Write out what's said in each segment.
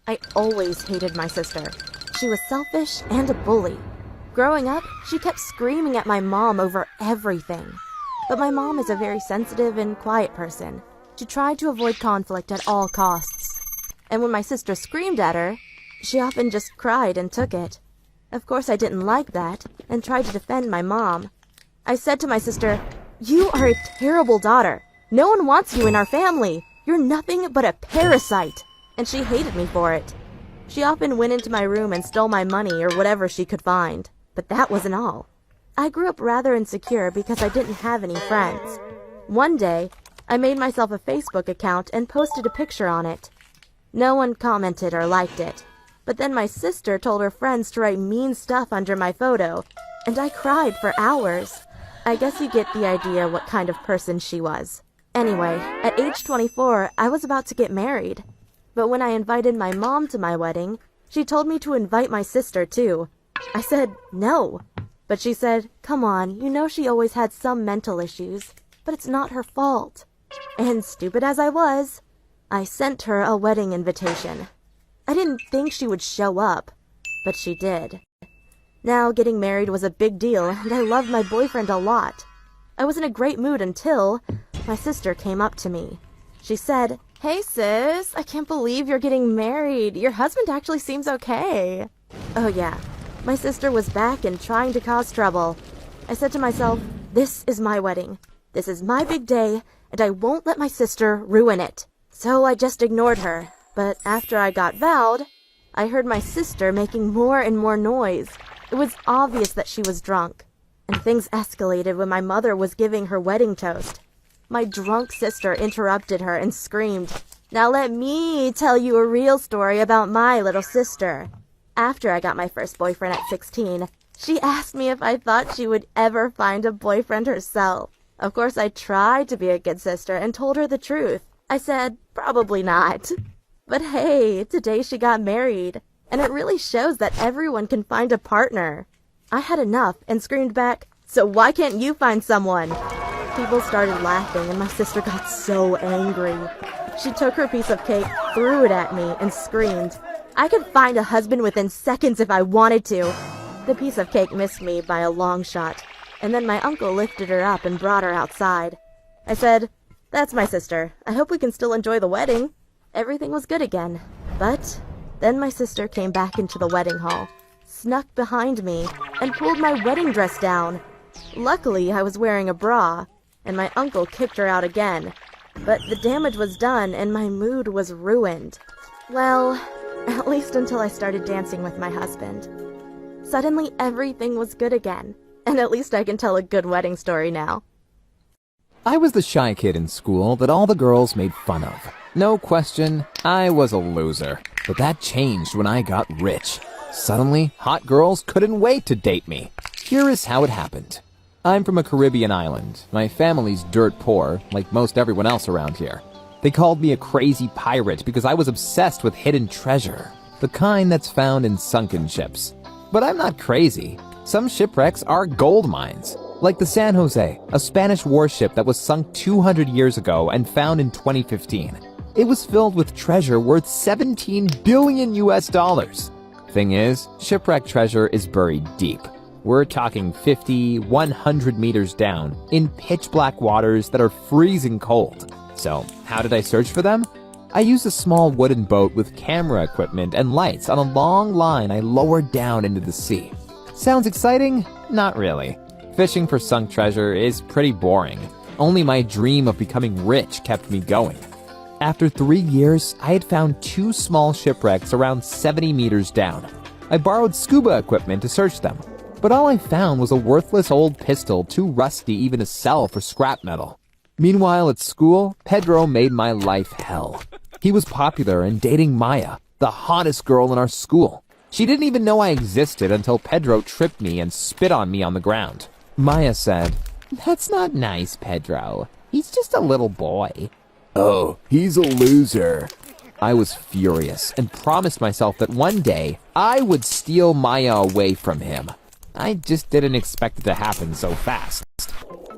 I always hated my sister. She was selfish and a bully. Growing up, she kept screaming at my mom over everything. But my mom is a very sensitive and quiet person. She tried to avoid conflict at all costs. And when my sister screamed at her, she often just cried and took it. Of course, I didn't like that and tried to defend my mom. I said to my sister, "You are a terrible daughter. No one wants you in our family. You're nothing but a parasite." And she hated me for it. She often went into my room and stole my money or whatever she could find. But that wasn't all. I grew up rather insecure because I didn't have any friends. One day, I made myself a Facebook account and posted a picture on it. No one commented or liked it. But then my sister told her friends to write mean stuff under my photo, and I cried for hours. I guess you get the idea what kind of person she was. Anyway, at age 24, I was about to get married. But when I invited my mom to my wedding, she told me to invite my sister too. I said no. But she said, "Come on, you know she always had some mental issues, but it's not her fault." And stupid as I was, I sent her a wedding invitation. I didn't think she would show up, but she did. Now, getting married was a big deal, and I loved my boyfriend a lot. I was in a great mood until my sister came up to me. She said, "Hey sis, I can't believe you're getting married. Your husband actually seems okay." Oh yeah, my sister was back and trying to cause trouble. I said to myself, this is my wedding. This is my big day, and I won't let my sister ruin it. So I just ignored her. But after I got vowed, I heard my sister making more and more noise. It was obvious that she was drunk. And things escalated when my mother was giving her wedding toast. My drunk sister interrupted her and screamed, "Now let me tell you a real story about my little sister." After I got my first boyfriend at 16, she asked me if I thought she would ever find a boyfriend herself. Of course, I tried to be a good sister and told her the truth. I said, probably not. But hey, today she got married, and it really shows that everyone can find a partner. I had enough and screamed back, "So why can't you find someone?" People started laughing and my sister got so angry. She took her piece of cake, threw it at me, and screamed, "I could find a husband within seconds if I wanted to." The piece of cake missed me by a long shot, and then my uncle lifted her up and brought her outside. I said, "That's my sister. I hope we can still enjoy the wedding." Everything was good again. But then my sister came back into the wedding hall, snuck behind me, and pulled my wedding dress down. Luckily, I was wearing a bra, and my uncle kicked her out again. But the damage was done, and my mood was ruined. Well, at least until I started dancing with my husband. Suddenly, everything was good again, and at least I can tell a good wedding story now. I was the shy kid in school that all the girls made fun of. No question, I was a loser. But that changed when I got rich. Suddenly, hot girls couldn't wait to date me. Here is how it happened. I'm from a Caribbean island. My family's dirt poor, like most everyone else around here. They called me a crazy pirate because I was obsessed with hidden treasure, the kind that's found in sunken ships. But I'm not crazy. Some shipwrecks are gold mines, like the San Jose, a Spanish warship that was sunk 200 years ago and found in 2015. It was filled with treasure worth $17 billion US. Thing is, shipwreck treasure is buried deep. We're talking 50, 100 meters down, in pitch black waters that are freezing cold. So, how did I search for them? I used a small wooden boat with camera equipment and lights on a long line I lowered down into the sea. Sounds exciting? Not really. Fishing for sunk treasure is pretty boring. Only my dream of becoming rich kept me going. After 3 years, I had found 2 small shipwrecks around 70 meters down. I borrowed scuba equipment to search them, but all I found was a worthless old pistol too rusty even to sell for scrap metal. Meanwhile, at school, Pedro made my life hell. He was popular and dating Maya, the hottest girl in our school. She didn't even know I existed until Pedro tripped me and spit on me on the ground. Maya said, "That's not nice, Pedro. He's just a little boy." "Oh, he's a loser." I was furious and promised myself that one day I would steal Maya away from him. I just didn't expect it to happen so fast.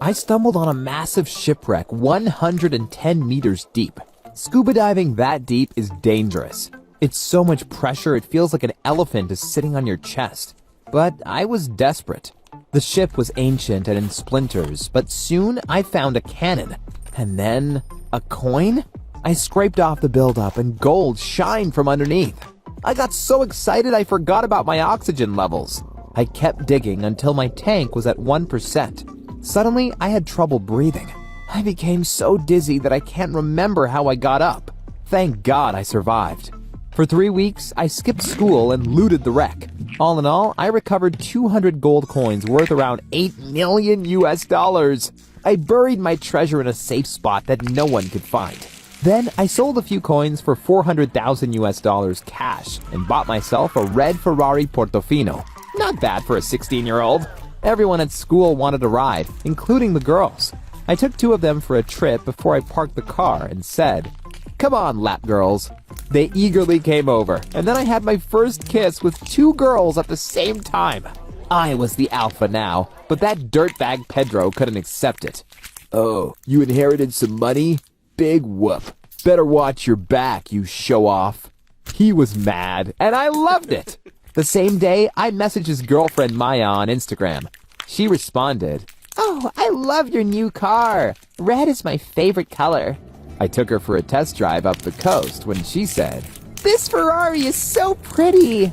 I stumbled on a massive shipwreck 110 meters deep. Scuba diving that deep is dangerous. It's so much pressure it feels like an elephant is sitting on your chest. But I was desperate. The ship was ancient and in splinters, but soon I found a cannon. And then, a coin? I scraped off the buildup and gold shined from underneath. I got so excited I forgot about my oxygen levels. I kept digging until my tank was at 1%. Suddenly, I had trouble breathing. I became so dizzy that I can't remember how I got up. Thank God I survived. For 3 weeks, I skipped school and looted the wreck. All in all, I recovered 200 gold coins worth around $8 million US. I buried my treasure in a safe spot that no one could find. Then I sold a few coins for 400,000 US cash and bought myself a red Ferrari Portofino. Not bad for a 16-year-old. Everyone at school wanted a ride, including the girls. I took 2 of them for a trip before I parked the car and said, "Come on, lap girls." They eagerly came over, and then I had my first kiss with 2 girls at the same time. I was the alpha now, but that dirtbag Pedro couldn't accept it. "Oh, you inherited some money? Big whoop. Better watch your back, you show-off." He was mad, and I loved it. The same day, I messaged his girlfriend Maya on Instagram. She responded, "Oh, I love your new car. Red is my favorite color." I took her for a test drive up the coast when she said, "This Ferrari is so pretty."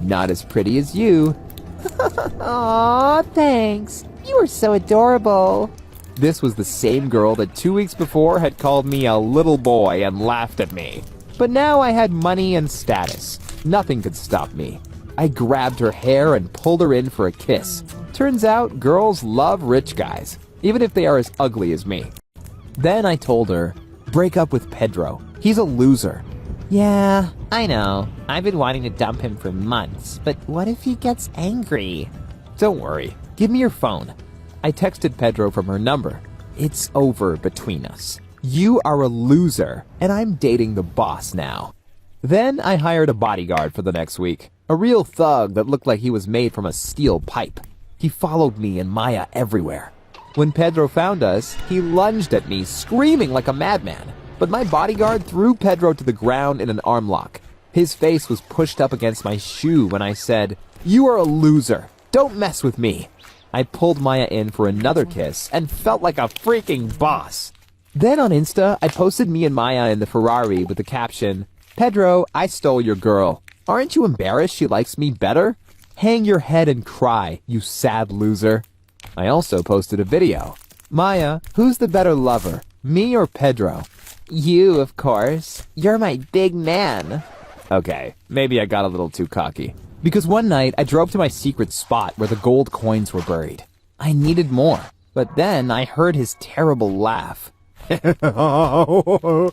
"Not as pretty as you." "Aw, thanks. You are so adorable." This was the same girl that 2 weeks before had called me a little boy and laughed at me. But now I had money and status. Nothing could stop me. I grabbed her hair and pulled her in for a kiss. Turns out girls love rich guys, even if they are as ugly as me. Then I told her, break up with Pedro. He's a loser. "Yeah, I know. I've been wanting to dump him for months, but what if he gets angry?" "Don't worry. Give me your phone." I texted Pedro from her number. "It's over between us. You are a loser, and I'm dating the boss now." Then I hired a bodyguard for the next week. A real thug that looked like he was made from a steel pipe. He followed me and Maya everywhere. When Pedro found us, he lunged at me, screaming like a madman. But my bodyguard threw Pedro to the ground in an arm lock. His face was pushed up against my shoe when I said, "You are a loser. Don't mess with me." I pulled Maya in for another kiss and felt like a freaking boss. Then on Insta, I posted me and Maya in the Ferrari with the caption, "Pedro, I stole your girl. Aren't you embarrassed she likes me better? Hang your head and cry, you sad loser." I also posted a video. "Maya, who's the better lover, me or Pedro?" "You, of course. You're my big man." Okay, maybe I got a little too cocky. Because one night I drove to my secret spot where the gold coins were buried. I needed more, but then I heard his terrible laugh. "So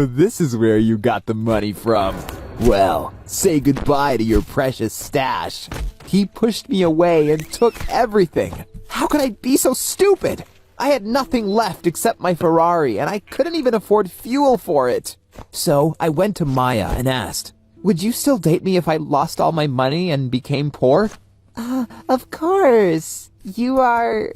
this is where you got the money from. Well, say goodbye to your precious stash." He pushed me away and took everything. How could I be so stupid? I had nothing left except my Ferrari, and I couldn't even afford fuel for it. So I went to Maya and asked, "Would you still date me if I lost all my money and became poor?" Of course. You are,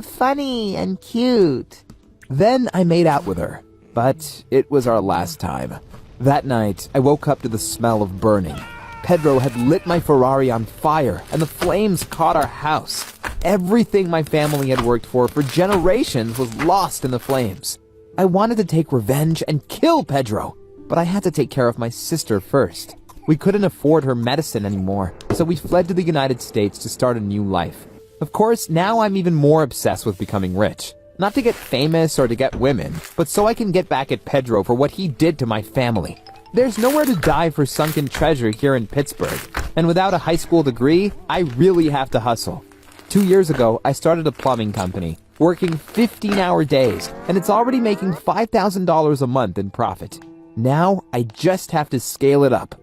funny and cute." Then I made out with her, but it was our last time. That night, I woke up to the smell of burning. Pedro had lit my Ferrari on fire, and the flames caught our house. Everything my family had worked for generations was lost in the flames. I wanted to take revenge and kill Pedro, but I had to take care of my sister first. We couldn't afford her medicine anymore, so we fled to the United States to start a new life. Of course, now I'm even more obsessed with becoming rich. Not to get famous or to get women, but so I can get back at Pedro for what he did to my family. There's nowhere to dive for sunken treasure here in Pittsburgh, and without a high school degree, I really have to hustle. 2 years ago, I started a plumbing company, working 15-hour days, and it's already making $5,000 a month in profit. Now, I just have to scale it up.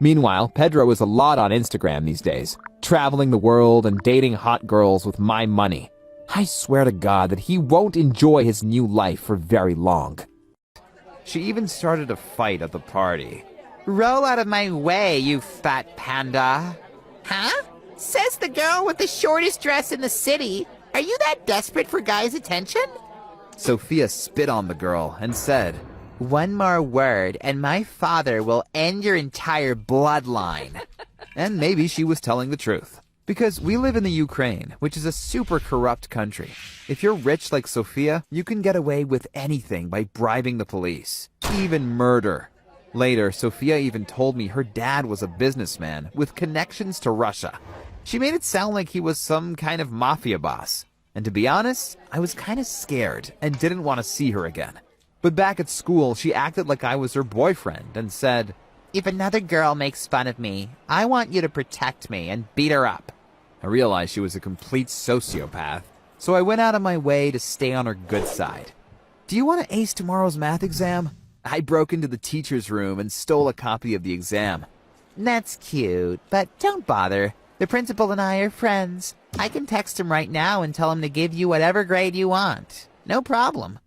Meanwhile, Pedro is a lot on Instagram these days, traveling the world and dating hot girls with my money. I swear to God that he won't enjoy his new life for very long. She even started a fight at the party. "Roll out of my way, you fat panda." "Huh? Says the girl with the shortest dress in the city. Are you that desperate for guys' attention?" Sophia spit on the girl and said, One more word, and my father will end your entire bloodline. And maybe she was telling the truth. Because we live in the Ukraine, which is a super corrupt country. If you're rich like Sophia, you can get away with anything by bribing the police. Even murder. Later, Sophia even told me her dad was a businessman with connections to Russia. She made it sound like he was some kind of mafia boss. And to be honest, I was kind of scared and didn't want to see her again. But back at school, she acted like I was her boyfriend and said, If another girl makes fun of me, I want you to protect me and beat her up. I realized she was a complete sociopath, so I went out of my way to stay on her good side. Do you want to ace tomorrow's math exam? I broke into the teacher's room and stole a copy of the exam. That's cute, but don't bother. The principal and I are friends. I can text him right now and tell him to give you whatever grade you want. No problem.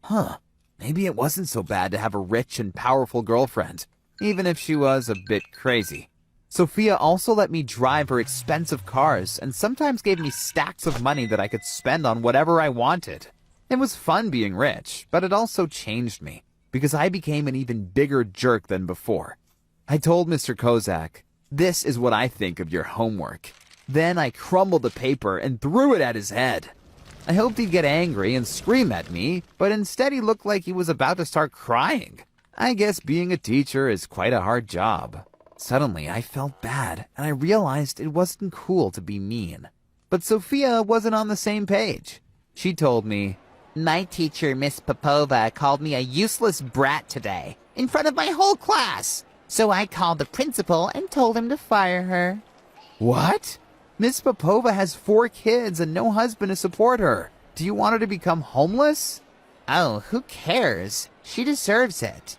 Huh. Maybe it wasn't so bad to have a rich and powerful girlfriend, even if she was a bit crazy. Sophia also let me drive her expensive cars and sometimes gave me stacks of money that I could spend on whatever I wanted. It was fun being rich, but it also changed me, because I became an even bigger jerk than before. I told Mr. Kozak, "This is what I think of your homework." Then I crumbled the paper and threw it at his head. I hoped he'd get angry and scream at me, but instead he looked like he was about to start crying. I guess being a teacher is quite a hard job. Suddenly, I felt bad, and I realized it wasn't cool to be mean. But Sophia wasn't on the same page. She told me, My teacher, Miss Popova, called me a useless brat today, in front of my whole class. So I called the principal and told him to fire her. "What? Miss Popova has 4 kids and no husband to support her. Do you want her to become homeless?" Oh, who cares? She deserves it.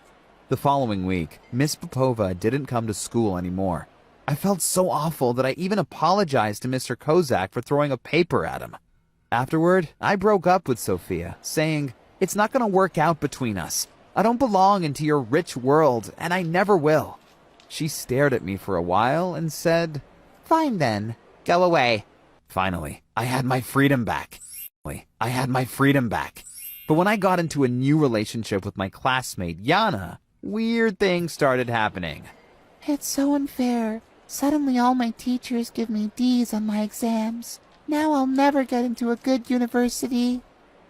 The following week, Miss Popova didn't come to school anymore. I felt so awful that I even apologized to Mr. Kozak for throwing a paper at him. Afterward, I broke up with Sophia, saying, "It's not going to work out between us. I don't belong into your rich world, and I never will." She stared at me for a while and said, Fine then. Go away. Finally, I had my freedom back. But when I got into a new relationship with my classmate, Yana, weird things started happening. It's so unfair. Suddenly all my teachers give me D's on my exams. Now I'll never get into a good university.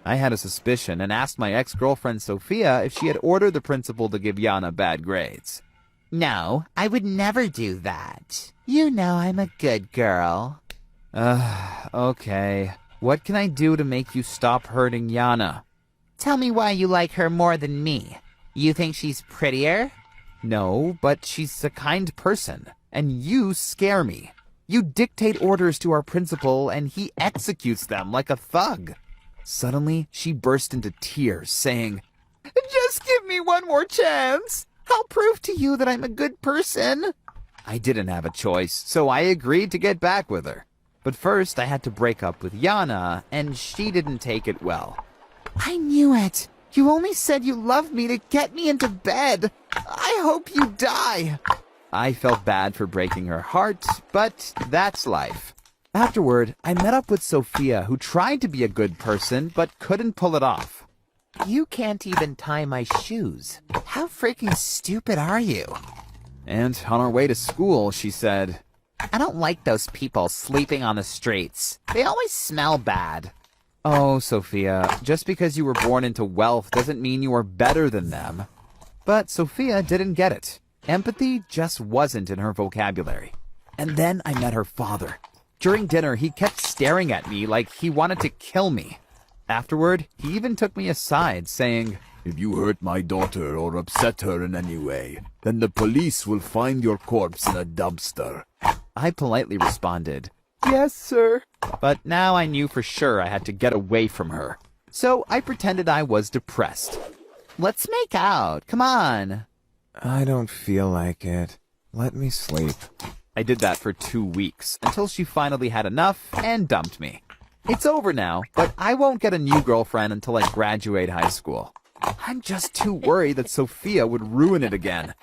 I had a suspicion and asked my ex-girlfriend Sophia if she had ordered the principal to give Yana bad grades. No, I would never do that. You know I'm a good girl. Okay. What can I do to make you stop hurting Yana? Tell me why you like her more than me. You think she's prettier? No, but she's a kind person, and you scare me. You dictate orders to our principal, and he executes them like a thug. Suddenly, she burst into tears, saying, "Just give me one more chance. I'll prove to you that I'm a good person." I didn't have a choice, so I agreed to get back with her. But first, I had to break up with Yana, and she didn't take it well. I knew it. You only said you loved me to get me into bed. I hope you die. I felt bad for breaking her heart, but that's life. Afterward, I met up with Sophia, who tried to be a good person, but couldn't pull it off. You can't even tie my shoes. How freaking stupid are you? And on our way to school, she said, I don't like those people sleeping on the streets. They always smell bad. "Oh, Sophia, just because you were born into wealth doesn't mean you are better than them." But Sophia didn't get it. Empathy just wasn't in her vocabulary. And then I met her father. During dinner, he kept staring at me like he wanted to kill me. Afterward, he even took me aside, saying, "If you hurt my daughter or upset her in any way, then the police will find your corpse in a dumpster." I politely responded, "Yes, sir." But now I knew for sure I had to get away from her. So I pretended I was depressed. Let's make out. Come on. "I don't feel like it. Let me sleep." I did that for 2 weeks, until she finally had enough and dumped me. It's over now, but I won't get a new girlfriend until I graduate high school. I'm just too worried that Sophia would ruin it again.